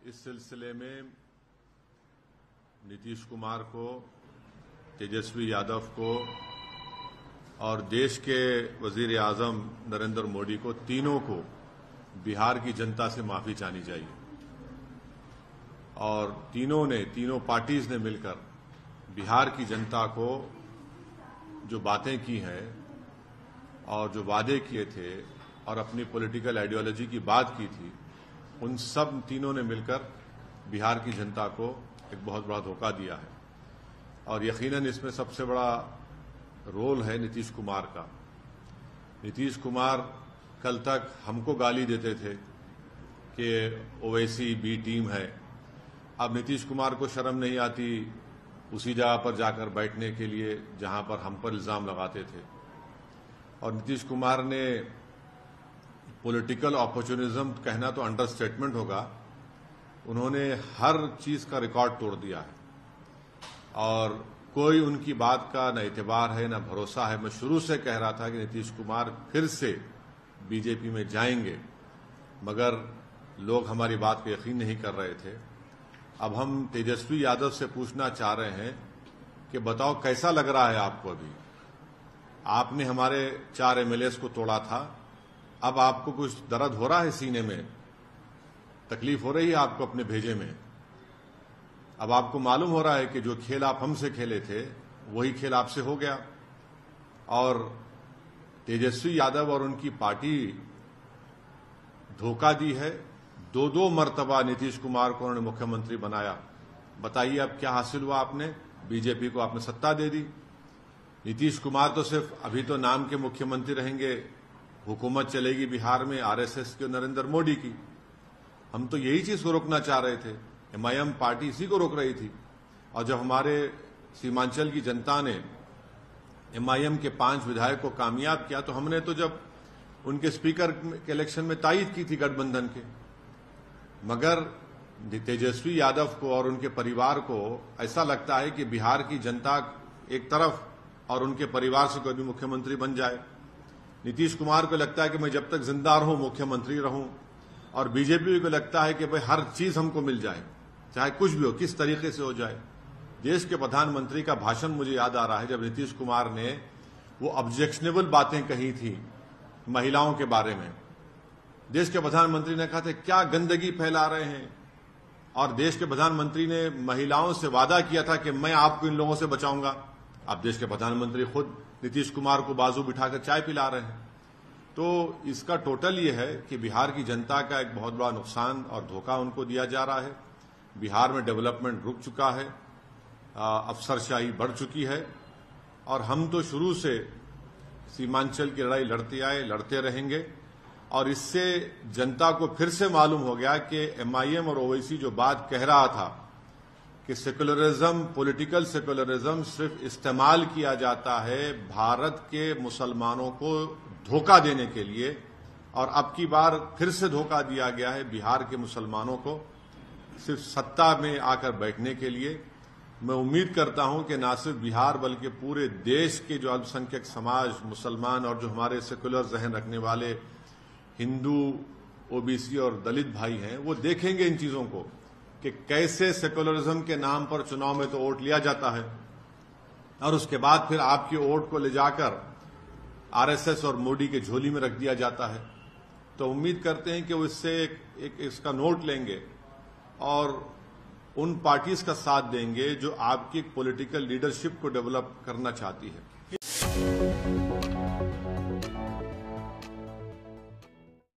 इस सिलसिले में नीतीश कुमार को, तेजस्वी यादव को और देश के वजीर आजम नरेंद्र मोदी को, तीनों को बिहार की जनता से माफी चाहनी चाहिए। और तीनों पार्टीज ने मिलकर बिहार की जनता को जो बातें की हैं और जो वादे किए थे और अपनी पॉलिटिकल आइडियोलॉजी की बात की थी, उन सब तीनों ने मिलकर बिहार की जनता को एक बहुत बड़ा धोखा दिया है। और यकीनन इसमें सबसे बड़ा रोल है नीतीश कुमार का। नीतीश कुमार कल तक हमको गाली देते थे कि ओवैसी बी टीम है। अब नीतीश कुमार को शर्म नहीं आती उसी जगह पर जाकर बैठने के लिए जहां पर हम पर इल्जाम लगाते थे। और नीतीश कुमार ने पॉलिटिकल अपॉर्चुनिज्म कहना तो अंडरस्टेटमेंट होगा, उन्होंने हर चीज का रिकॉर्ड तोड़ दिया है और कोई उनकी बात का न एतबार है न भरोसा है। मैं शुरू से कह रहा था कि नीतीश कुमार फिर से बीजेपी में जाएंगे, मगर लोग हमारी बात पर यकीन नहीं कर रहे थे। अब हम तेजस्वी यादव से पूछना चाह रहे हैं कि बताओ कैसा लग रहा है आपको? अभी आपने हमारे 4 एमएलएस को तोड़ा था, अब आपको कुछ दर्द हो रहा है सीने में? तकलीफ हो रही है आपको अपने भेजे में? अब आपको मालूम हो रहा है कि जो खेल आप हमसे खेले थे वही खेल आपसे हो गया। और तेजस्वी यादव और उनकी पार्टी धोखा दी है। 2 मर्तबा नीतीश कुमार को उन्होंने मुख्यमंत्री बनाया। बताइए अब क्या हासिल हुआ? आपने बीजेपी को आपने सत्ता दे दी। नीतीश कुमार तो सिर्फ अभी तो नाम के मुख्यमंत्री रहेंगे, हुकूमत चलेगी बिहार में आरएसएस की और नरेंद्र मोदी की। हम तो यही चीज को रोकना चाह रहे थे। एमआईएम पार्टी इसी को रोक रही थी। और जब हमारे सीमांचल की जनता ने एमआईएम के 5 विधायक को कामयाब किया तो हमने तो जब उनके स्पीकर के इलेक्शन में तायद की थी गठबंधन के। मगर तेजस्वी यादव को और उनके परिवार को ऐसा लगता है कि बिहार की जनता एक तरफ और उनके परिवार से कोई भी मुख्यमंत्री बन जाए। नीतीश कुमार को लगता है कि मैं जब तक जिंदा रहूं मुख्यमंत्री रहूं, और बीजेपी को लगता है कि भाई हर चीज हमको मिल जाए, चाहे कुछ भी हो, किस तरीके से हो जाए। देश के प्रधानमंत्री का भाषण मुझे याद आ रहा है जब नीतीश कुमार ने वो ऑब्जेक्शनेबल बातें कही थी महिलाओं के बारे में। देश के प्रधानमंत्री ने कहा था क्या गंदगी फैला रहे हैं, और देश के प्रधानमंत्री ने महिलाओं से वादा किया था कि मैं आपको इन लोगों से बचाऊंगा। अब देश के प्रधानमंत्री खुद नीतीश कुमार को बाजू बिठाकर चाय पिला रहे हैं। तो इसका टोटल ये है कि बिहार की जनता का एक बहुत बड़ा नुकसान और धोखा उनको दिया जा रहा है। बिहार में डेवलपमेंट रुक चुका है, अफसरशाही बढ़ चुकी है, और हम तो शुरू से सीमांचल की लड़ाई लड़ते आए, लड़ते रहेंगे। और इससे जनता को फिर से मालूम हो गया कि एमआईएम और ओवैसी जो बात कह रहा था कि सेकुलरिज्म, पॉलिटिकल सेकुलरिज्म सिर्फ इस्तेमाल किया जाता है भारत के मुसलमानों को धोखा देने के लिए, और अब की बार फिर से धोखा दिया गया है बिहार के मुसलमानों को सिर्फ सत्ता में आकर बैठने के लिए। मैं उम्मीद करता हूं कि न सिर्फ बिहार बल्कि पूरे देश के जो अल्पसंख्यक समाज, मुसलमान और जो हमारे सेकुलर जहन रखने वाले हिंदू, ओबीसी और दलित भाई हैं, वो देखेंगे इन चीजों को कि कैसे सेकुलरिज्म के नाम पर चुनाव में तो वोट लिया जाता है और उसके बाद फिर आपकी वोट को ले जाकर आरएसएस और मोदी के झोली में रख दिया जाता है। तो उम्मीद करते हैं कि वो इससे एक इसका नोट लेंगे और उन पार्टीज का साथ देंगे जो आपकी पॉलिटिकल लीडरशिप को डेवलप करना चाहती है।